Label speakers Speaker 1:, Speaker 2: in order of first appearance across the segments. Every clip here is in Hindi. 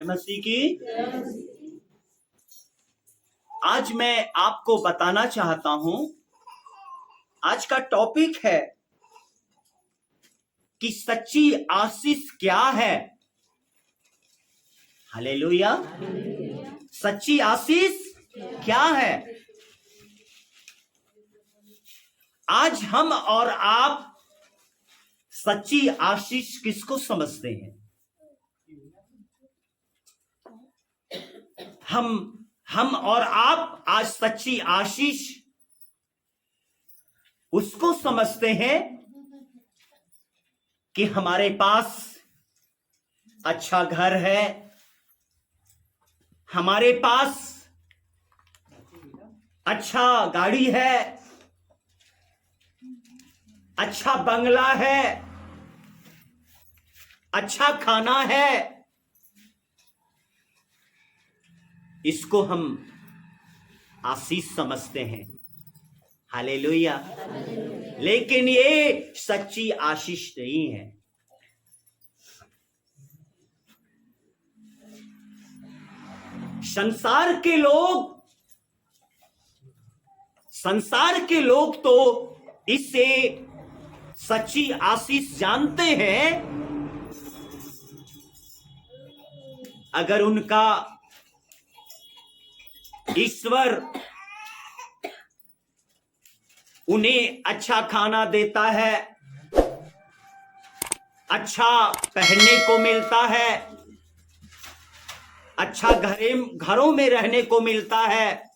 Speaker 1: मसीह की। आज मैं आपको बताना चाहता हूं, आज का टॉपिक है कि सच्ची आशीष क्या है। हालेलुया। सच्ची आशीष क्या है। आज हम और आप सच्ची आशीष किसको समझते हैं? हम और आप आज सच्ची आशीष उसको समझते हैं कि हमारे पास अच्छा घर है, हमारे पास अच्छा गाड़ी है, अच्छा बंगला है, अच्छा खाना है। इसको हम आशीष समझते हैं। हालेलुया। लेकिन ये सच्ची आशीष नहीं है। संसार के लोग तो इससे सच्ची आशीष जानते हैं अगर उनका ईश्वर उन्हें अच्छा खाना देता है, अच्छा पहनने को मिलता है, अच्छा घरों में रहने को मिलता है,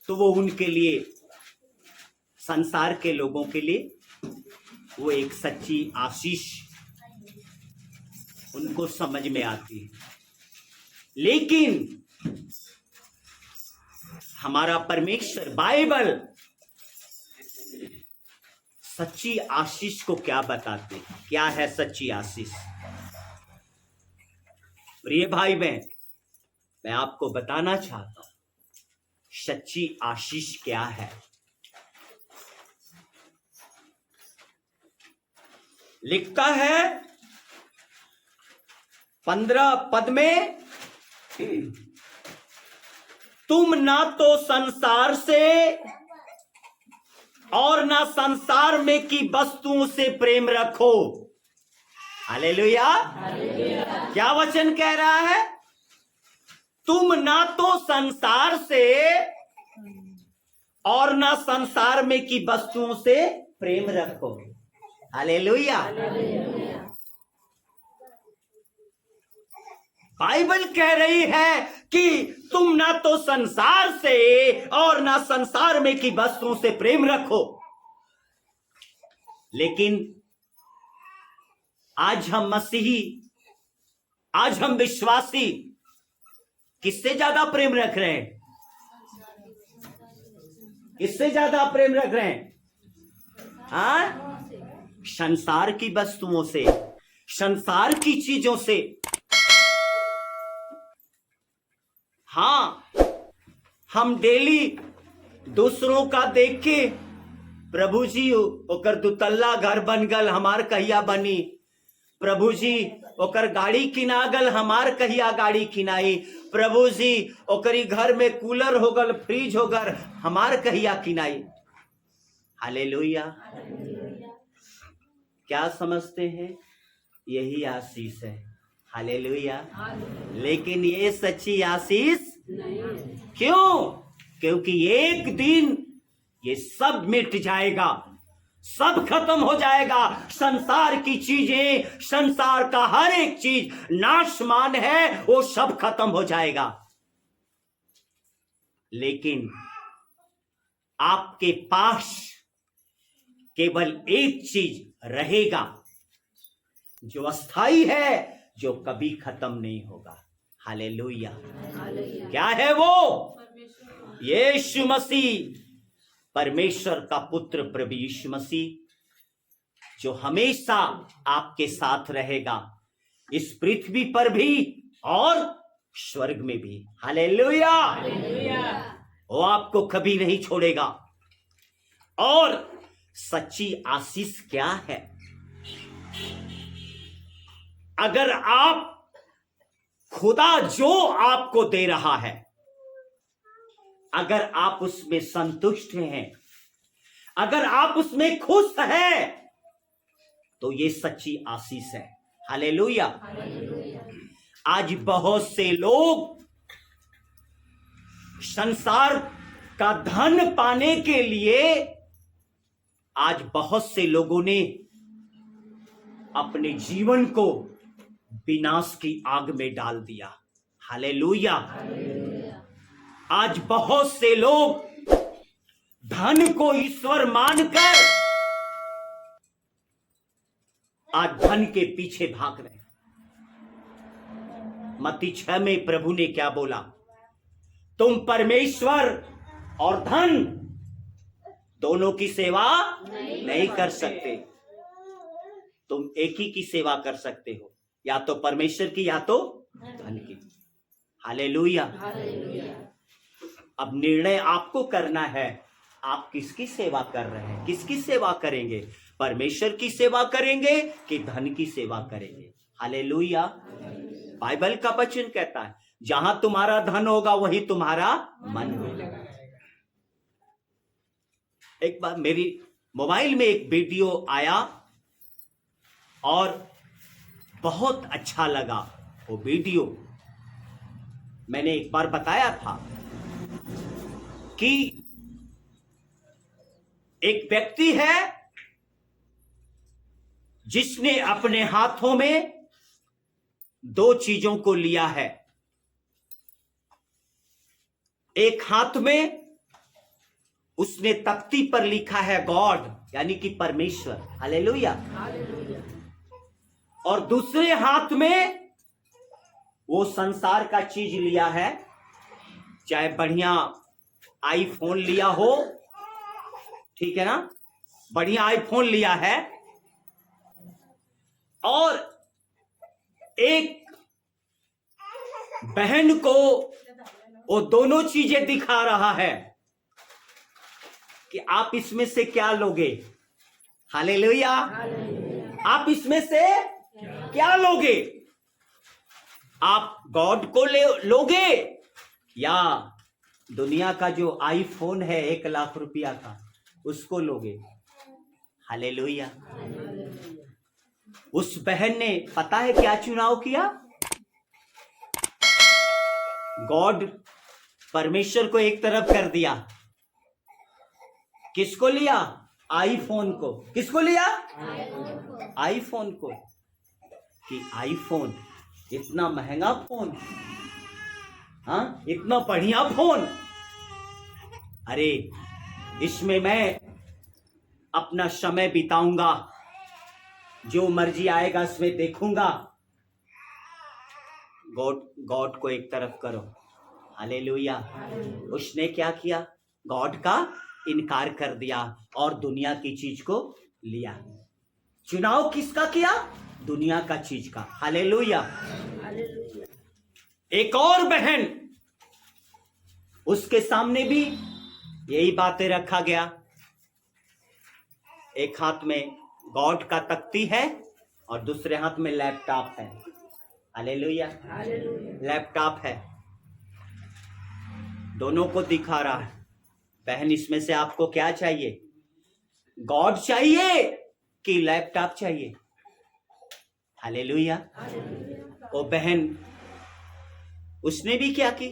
Speaker 1: तो वो उनके लिए, संसार के लोगों के लिए वो एक सच्ची आशीष उनको समझ में आती है। लेकिन हमारा परमेश्वर बाइबल सच्ची आशीष को क्या बताते हैं? क्या है सच्ची आशीष? प्रिय भाई बहन, मैं आपको बताना चाहता हूं सच्ची आशीष क्या है। लिखता है 15 पद में, तुम ना तो संसार से और ना संसार में की वस्तुओं से प्रेम रखो। हालेलुया। क्या वचन कह रहा है? तुम ना तो संसार से और ना संसार में की वस्तुओं से प्रेम रखो। हालेलुया। बाइबल कह रही है कि तुम ना तो संसार से और ना संसार में की वस्तुओं से प्रेम रखो। लेकिन आज हम मसीही, आज हम विश्वासी किससे ज्यादा प्रेम रख रहे हैं? किससे ज्यादा प्रेम रख रहे हैं? संसार की वस्तुओं से, संसार की चीजों से। हाँ, हम डेली दूसरों का देख के, प्रभु जी ओकर दुतल्ला घर बन गल, हमार कहिया बनी। प्रभु जी ओकर गाड़ी किना गल, हमार कहिया गाड़ी किनाई। प्रभु जी ओकरी घर में कूलर हो गल, फ्रिज हो गल, हमार कहिया किनाई। हालेलुया। क्या समझते हैं? यही आशीष है। हालेलुया। लेकिन ये सच्ची आशीष नहीं। क्यों? क्योंकि एक दिन ये सब मिट जाएगा, सब खत्म हो जाएगा। संसार की चीजें, संसार का हर एक चीज नाशमान है, वो सब खत्म हो जाएगा। लेकिन आपके पास केवल एक चीज रहेगा जो अस्थाई है, जो कभी खत्म नहीं होगा। हालेलुया। क्या है वो? यीशु मसीह, परमेश्वर का पुत्र प्रभु यीशु मसीह, जो हमेशा आपके साथ रहेगा, इस पृथ्वी पर भी और स्वर्ग में भी। हालेलुया। वो आपको कभी नहीं छोड़ेगा। और सच्ची आशीष क्या है? अगर आप खुदा जो आपको दे रहा है, अगर आप उसमें संतुष्ट हैं, अगर आप उसमें खुश हैं, तो ये सच्ची आशीष है। हालेलुया। आज बहुत से लोग संसार का धन पाने के लिए, आज बहुत से लोगों ने अपने जीवन को विनाश की आग में डाल दिया। हालेलुया। आज बहुत से लोग धन को ईश्वर मानकर आज धन के पीछे भाग रहे हैं। मत्ती 6 में प्रभु ने क्या बोला? तुम परमेश्वर और धन दोनों की सेवा नहीं कर सकते। तुम एक ही की सेवा कर सकते हो, या तो परमेश्वर की या तो धन की। हालेलुया। अब निर्णय आपको करना है, आप किसकी सेवा कर रहे हैं, किसकी सेवा करेंगे? परमेश्वर की सेवा करेंगे कि धन की सेवा करेंगे? हालेलुया। बाइबल का वचन कहता है, जहां तुम्हारा धन होगा वही तुम्हारा मन होगा। एक बार मेरी मोबाइल में एक वीडियो आया और बहुत अच्छा लगा वो वीडियो। मैंने एक बार बताया था कि एक व्यक्ति है जिसने अपने हाथों में दो चीजों को लिया है। एक हाथ में उसने तख्ती पर लिखा है गॉड, यानी कि परमेश्वर। हालेलुया। और दूसरे हाथ में वो संसार का चीज लिया है, चाहे बढ़िया आईफोन लिया हो, ठीक है ना, बढ़िया आईफोन लिया है, और एक बहन को वो दोनों चीजें दिखा रहा है कि आप इसमें से क्या लोगे। हालेलुया। आप इसमें से क्या लोगे? आप गॉड को लोगे या दुनिया का जो आईफोन है 1 लाख रुपया का, उसको लोगे? हालेलुया। उस बहन ने पता है क्या चुनाव किया? गॉड, परमेश्वर को एक तरफ कर दिया। किसको लिया? आईफोन को। किसको लिया? आईफोन को। कि आईफोन इतना महंगा फोन, हाँ, इतना बढ़िया फोन, अरे इसमें मैं अपना समय बिताऊंगा, जो मर्जी आएगा इसमें देखूंगा। गॉड को एक तरफ करो। हालेलुया। उसने क्या किया? गॉड का इनकार कर दिया और दुनिया की चीज को लिया। चुनाव किसका किया? दुनिया का चीज का। हालेलुया। एक और बहन, उसके सामने भी यही बातें रखा गया। एक हाथ में गॉड का तख्ती है और दूसरे हाथ में लैपटॉप है। हालेलुया। लैपटॉप है, दोनों को दिखा रहा है। बहन, इसमें से आपको क्या चाहिए? गॉड चाहिए कि लैपटॉप चाहिए? हालेलुया। वो बहन, उसने भी क्या की?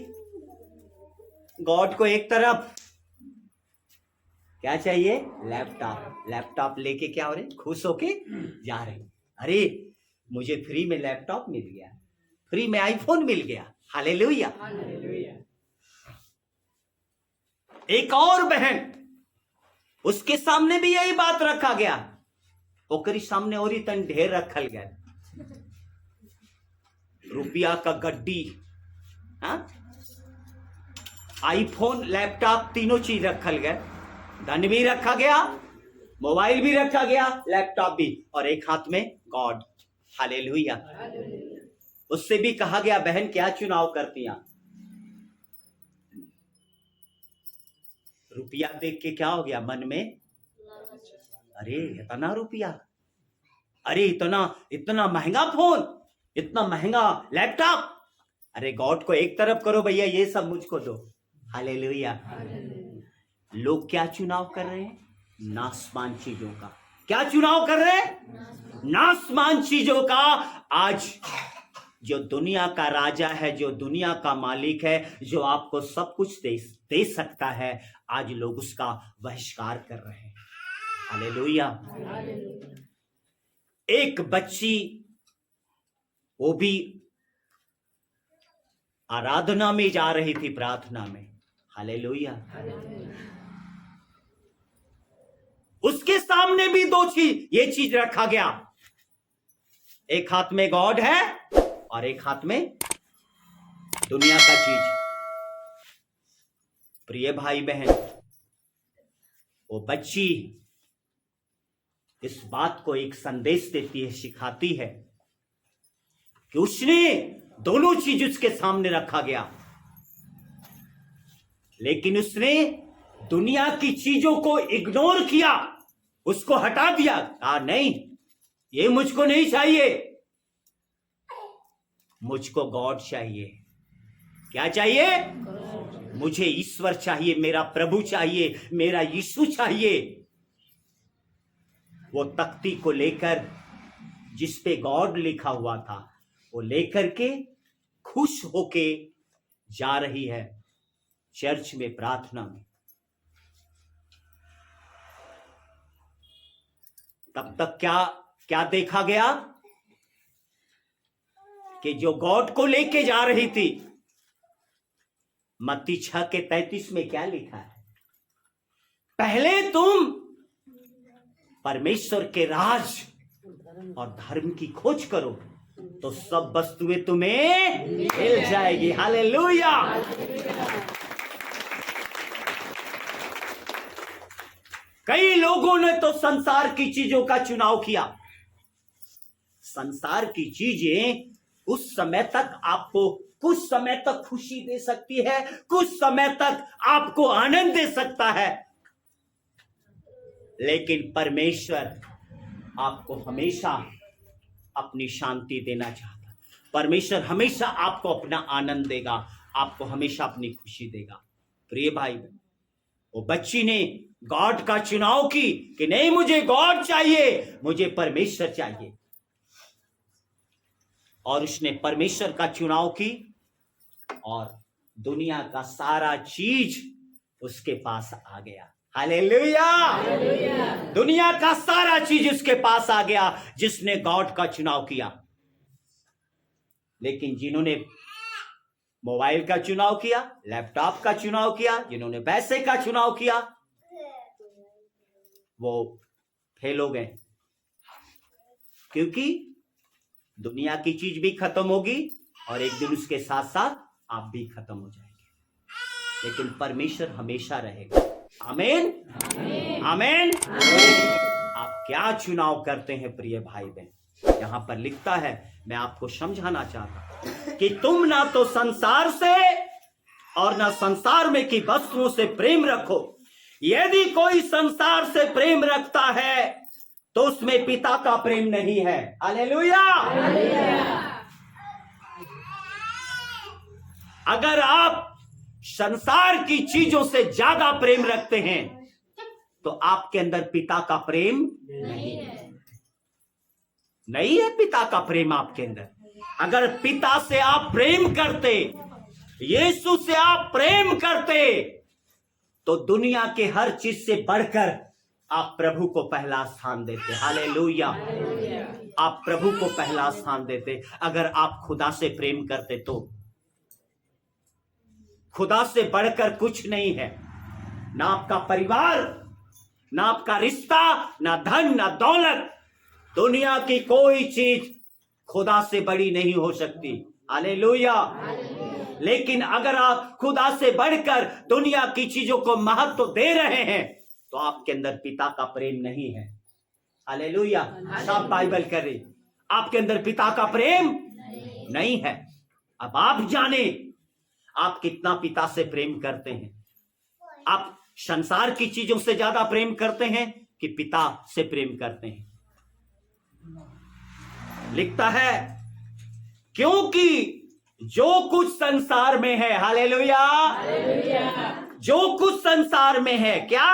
Speaker 1: गॉड को एक तरफ, क्या चाहिए? लैपटॉप। लैपटॉप लेके क्या हो रहे? खुश होके जा रहे। अरे मुझे फ्री में लैपटॉप मिल गया, फ्री में आईफोन मिल गया। हालेलुया। एक और बहन, उसके सामने भी यही बात रखा गया। ओकरी सामने और ही तन ढेर रखल गया, रुपया का गड्डी, हाँ, आईफोन, लैपटॉप, तीनों चीज रखल गए। धन भी रखा गया, मोबाइल भी रखा गया, लैपटॉप भी, और एक हाथ में गॉड। हालेलुया। उससे भी कहा गया, बहन क्या चुनाव करती हैं? रुपया देख के क्या हो गया मन में? अरे इतना रुपया, अरे इतना महंगा फोन, इतना महंगा लैपटॉप, अरे गॉड को एक तरफ करो भैया, ये सब मुझको दो। हालेलुया। लोग क्या चुनाव कर रहे हैं? नासमान चीजों का। क्या चुनाव कर रहे हैं? नासमान चीजों का। आज जो दुनिया का राजा है, जो दुनिया का मालिक है, जो आपको सब कुछ दे सकता है, आज लोग उसका बहिष्कार कर रहे हैं। हालेलुया। एक बच्ची, वो भी आराधना में जा रही थी, प्रार्थना में। हालेलुया। उसके सामने भी ये चीज रखा गया। एक हाथ में गॉड है और एक हाथ में दुनिया का चीज। प्रिय भाई बहन, वो बच्ची इस बात को एक संदेश देती है, सिखाती है कि उसने दोनों चीज उसके सामने रखा गया, लेकिन उसने दुनिया की चीजों को इग्नोर किया, उसको हटा दिया। नहीं, ये मुझको नहीं चाहिए, मुझको गॉड चाहिए। क्या चाहिए? मुझे ईश्वर चाहिए, मेरा प्रभु चाहिए, मेरा यीशु चाहिए। वो तख्ती को लेकर, जिस पे गॉड लिखा हुआ था, वो लेकर के खुश होके जा रही है चर्च में, प्रार्थना में। तब तक क्या देखा गया कि जो गॉड को लेके जा रही थी, मत्ती 6:33 में क्या लिखा है? पहले तुम परमेश्वर के राज और धर्म की खोज करो, तो सब वस्तुएं तुम्हें मिल जाएगी। हालेलुया। कई लोगों ने तो संसार की चीजों का चुनाव किया। संसार की चीजें उस समय तक आपको कुछ समय तक खुशी दे सकती है, कुछ समय तक आपको आनंद दे सकता है, लेकिन परमेश्वर आपको हमेशा अपनी शांति देना चाहता है। परमेश्वर हमेशा आपको अपना आनंद देगा, आपको हमेशा अपनी खुशी देगा। प्रिय भाई, वो बच्ची ने गॉड का चुनाव की कि नहीं, मुझे गॉड चाहिए, मुझे परमेश्वर चाहिए, और उसने परमेश्वर का चुनाव की, और दुनिया का सारा चीज उसके पास आ गया। हालेलुया। दुनिया का सारा चीज उसके पास आ गया, जिसने गॉड का चुनाव किया। लेकिन जिन्होंने मोबाइल का चुनाव किया, लैपटॉप का चुनाव किया, जिन्होंने पैसे का चुनाव किया, वो फेल हो गए, क्योंकि दुनिया की चीज भी खत्म होगी और एक दिन उसके साथ साथ आप भी खत्म हो जाएंगे, लेकिन परमेश्वर हमेशा रहेगा। आमीन, आमीन। आप क्या चुनाव करते हैं प्रिय भाई बहन? यहां पर लिखता है, मैं आपको समझाना चाहता हूं कि तुम ना तो संसार से और ना संसार में की वस्तुओं से प्रेम रखो। यदि कोई संसार से प्रेम रखता है तो उसमें पिता का प्रेम नहीं है। हालेलुया। अगर आप संसार की चीजों से ज्यादा प्रेम रखते हैं तो आपके अंदर पिता का प्रेम नहीं है। पिता का प्रेम आपके अंदर, अगर पिता से आप प्रेम करते, यीशु से आप प्रेम करते, तो दुनिया के हर चीज से बढ़कर आप प्रभु को पहला स्थान देते। हालेलुया। आप प्रभु को पहला स्थान देते। अगर आप खुदा से प्रेम करते तो खुदा से बढ़कर कुछ नहीं है। ना आपका परिवार, ना आपका रिश्ता, ना धन, ना दौलत, दुनिया की कोई चीज खुदा से बड़ी नहीं हो सकती। हालेलुया। लेकिन अगर आप खुदा से बढ़कर दुनिया की चीजों को महत्व दे रहे हैं तो आपके अंदर पिता का प्रेम नहीं है। हालेलुया। सब बाइबल कर रही, आपके अंदर पिता का प्रेम नहीं है। अब आप जाने आप कितना पिता से प्रेम करते हैं। आप संसार की चीजों से ज्यादा प्रेम करते हैं कि पिता से प्रेम करते हैं? लिखता है, क्योंकि जो कुछ संसार में है, हालेलुया, जो कुछ संसार में है, क्या?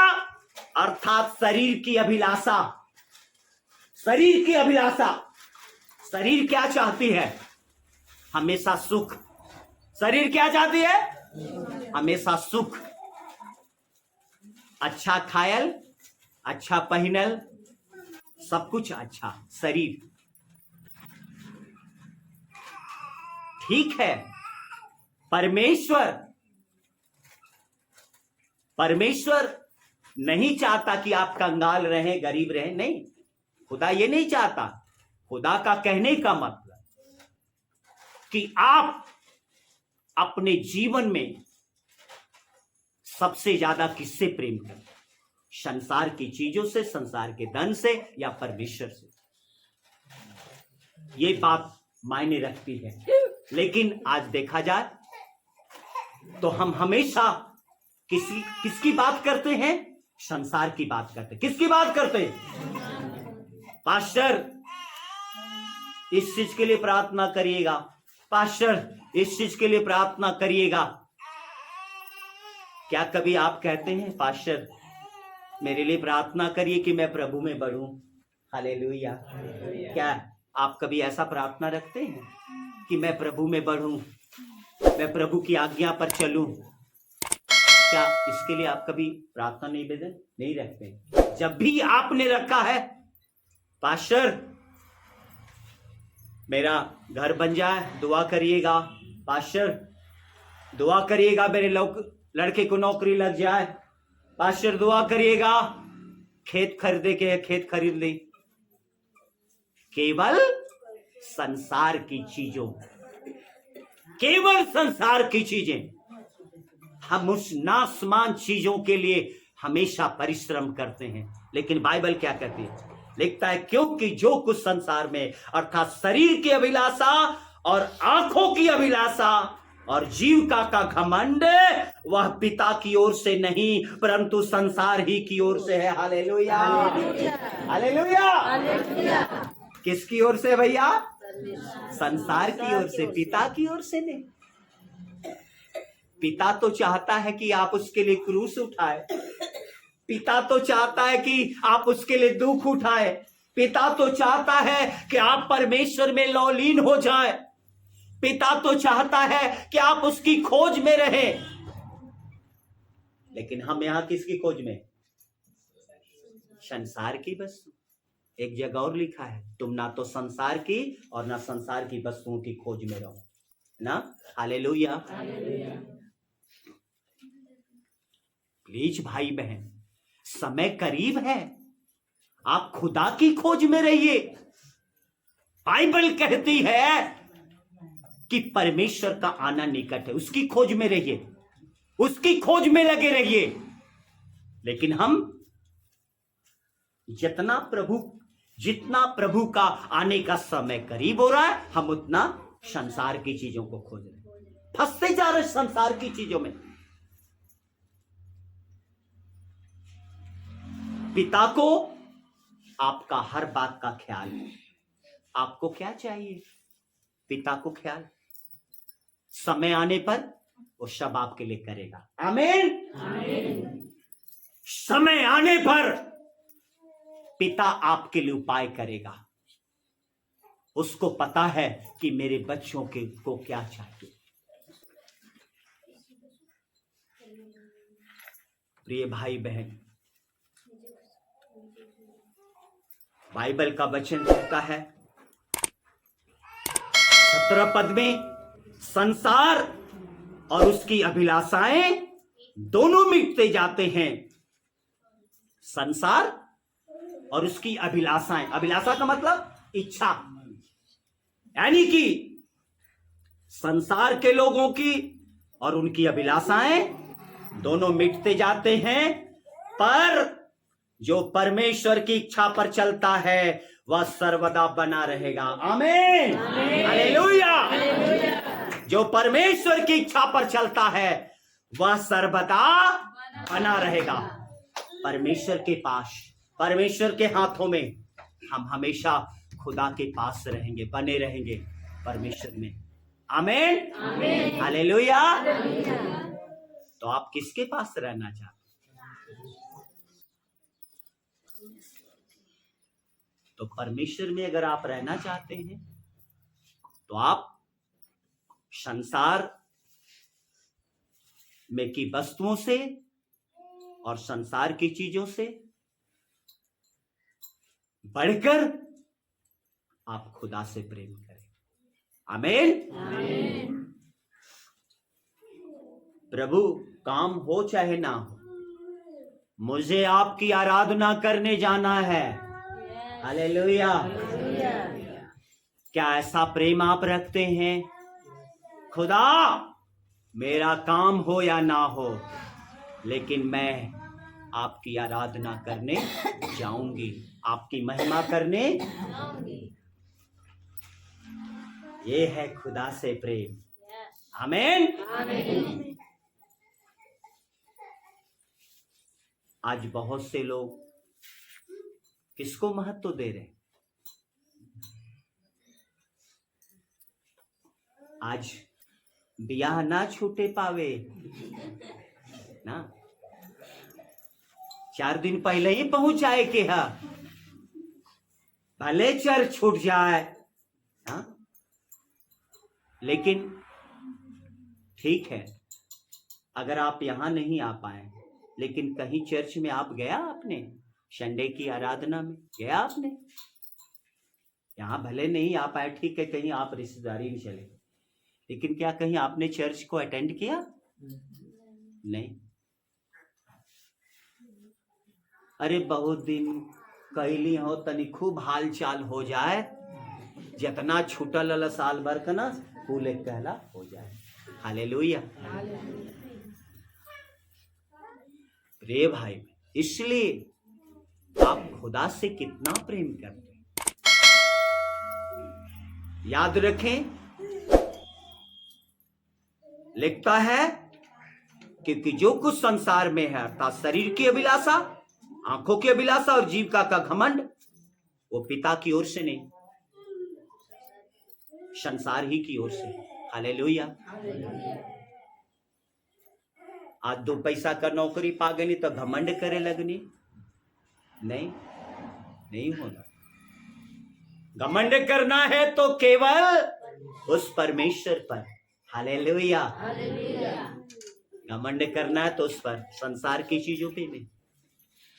Speaker 1: अर्थात शरीर की अभिलाषा। शरीर की अभिलाषा। शरीर क्या चाहती है? हमेशा सुख। शरीर क्या चाहती है? हमेशा सुख। अच्छा खायल, अच्छा पहनल, सब कुछ अच्छा। शरीर ठीक है। परमेश्वर नहीं चाहता कि आप कंगाल रहें, गरीब रहें, नहीं, खुदा ये नहीं चाहता। खुदा का कहने का मतलब कि आप अपने जीवन में सबसे ज्यादा किससे प्रेम करें? संसार की चीजों से, संसार के धन से, या परमेश्वर से? ये बात मायने रखती है। लेकिन आज देखा जाए तो हम हमेशा किसकी बात करते हैं? संसार की बात करते हैं। किसकी बात करते हैं? पास्टर इस चीज के लिए प्रार्थना करिएगा, पास्टर इस चीज के लिए प्रार्थना करिएगा। क्या कभी आप कहते हैं पास्टर मेरे लिए प्रार्थना करिए कि मैं प्रभु में बढ़ूं? हालेलुया। क्या आप कभी ऐसा प्रार्थना रखते हैं कि मैं प्रभु में बढ़ूं, मैं प्रभु की आज्ञा पर चलूं? क्या इसके लिए आप कभी प्रार्थना निवेदन नहीं रखते? जब भी आपने रखा है पास्टर मेरा घर बन जाए, दुआ करिएगा, पास्टर दुआ करिएगा मेरे लड़के को नौकरी लग जाए, पास्टर दुआ करिएगा खेत खरीद ले। केवल संसार की चीजों, केवल संसार की चीजें, हम उस नासमान चीजों के लिए हमेशा परिश्रम करते हैं। लेकिन बाइबल क्या कहती है? लिखता है क्योंकि जो कुछ संसार में अर्थात शरीर की अभिलाषा और आंखों की अभिलाषा और जीविका का घमंड, वह पिता की ओर से नहीं परंतु संसार ही की ओर से है। Hallelujah, hallelujah. किसकी ओर से भैया? संसार की ओर से, पिता की ओर से नहीं। पिता तो चाहता है कि आप उसके लिए क्रूस उठाए, पिता तो चाहता है कि आप उसके लिए दुख उठाए, पिता तो चाहता है कि आप परमेश्वर में लौलीन हो जाए, पिता तो चाहता है कि आप उसकी खोज में रहें। लेकिन हम यहां किसकी खोज में? संसार की वस्तु। एक जगह और लिखा है तुम ना तो संसार की और ना संसार की वस्तुओं की खोज में रहो ना। हालेलुया। प्लीज भाई बहन, समय करीब है, आप खुदा की खोज में रहिए। बाइबल कहती है कि परमेश्वर का आना निकट है, उसकी खोज में रहिए, उसकी खोज में लगे रहिए। लेकिन हम जितना प्रभु का आने का समय करीब हो रहा है, हम उतना संसार की चीजों को खोज रहे हैं, फंसते जा रहे संसार की चीजों में। पिता को आपका हर बात का ख्याल है। आपको क्या चाहिए? पिता को ख्याल। समय आने पर वो सब आपके लिए करेगा। आमीन, आमीन। समय आने पर पिता आपके लिए उपाय करेगा। उसको पता है कि मेरे बच्चों को क्या चाहिए। प्रिय भाई बहन, बाइबल का वचन कहता है 17 पद में, संसार और उसकी अभिलाषाएं दोनों मिटते जाते हैं। संसार और उसकी अभिलाषाएं, अभिलाषा का मतलब इच्छा, यानी कि संसार के लोगों की और उनकी अभिलाषाएं दोनों मिटते जाते हैं, पर जो परमेश्वर की इच्छा पर चलता है वह सर्वदा बना रहेगा। आमीन, हालेलुया। जो परमेश्वर की इच्छा पर चलता है वह सर्वदा बना रहेगा। परमेश्वर के पास, परमेश्वर के हाथों में हम हमेशा खुदा के पास रहेंगे, बने रहेंगे परमेश्वर में। आमीन, हालेलुया। तो आप किसके पास रहना चाहते? तो परमेश्वर में अगर आप रहना चाहते हैं तो आप संसार में की वस्तुओं से और संसार की चीजों से बढ़कर आप खुदा से प्रेम करें। आमीन। प्रभु काम हो चाहे ना हो, मुझे आपकी आराधना करने जाना है। हालेलुया। क्या ऐसा प्रेम आप रखते हैं? खुदा मेरा काम हो या ना हो, लेकिन मैं आपकी आराधना करने जाऊंगी, आपकी महिमा करने। ये है खुदा से प्रेम। आमीन। आज बहुत से लोग किसको महत्व दे रहे हैं? आज ब्याह ना छूटे पावे ना, 4 दिन पहले ही पहुंच जाए के हा, भले चर्च छूट जाए हा? लेकिन ठीक है, अगर आप यहां नहीं आ पाए, लेकिन कहीं चर्च में आप गया, आपने संडे की आराधना में गया आपने? यहां भले नहीं आ पाए, ठीक है, कहीं आप रिश्तेदारी में चले, लेकिन क्या कहीं आपने चर्च को अटेंड किया? नहीं। अरे बहुत दिन कैली हो, तनी खूब हाल चाल हो जाए, जितना छूटल साल भर का ना फूले कहला हो जाए। हालेलुया। रे भाई, इसलिए आप खुदा से कितना प्रेम करते हैं, याद रखें। लिखता है क्योंकि जो कुछ संसार में है, अर्थात शरीर की अभिलाषा, आंखों की अभिलाषा और जीविका का घमंड, वो पिता की ओर से नहीं, संसार ही की ओर से। हालेलुया। आज 2 पैसा का नौकरी पा गई तो घमंड करे लगनी? नहीं होना। घमंड करना है तो केवल उस परमेश्वर पर। हालेलुया। घमंड करना है तो उस पर, संसार की चीजों पे नहीं।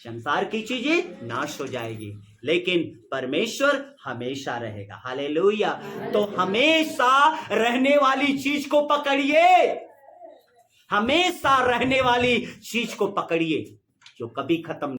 Speaker 1: संसार की चीजें नाश हो जाएगी, लेकिन परमेश्वर हमेशा रहेगा। हालेलुया। तो हमेशा रहने वाली चीज को पकड़िए, हमेशा रहने वाली चीज को पकड़िए जो कभी खत्म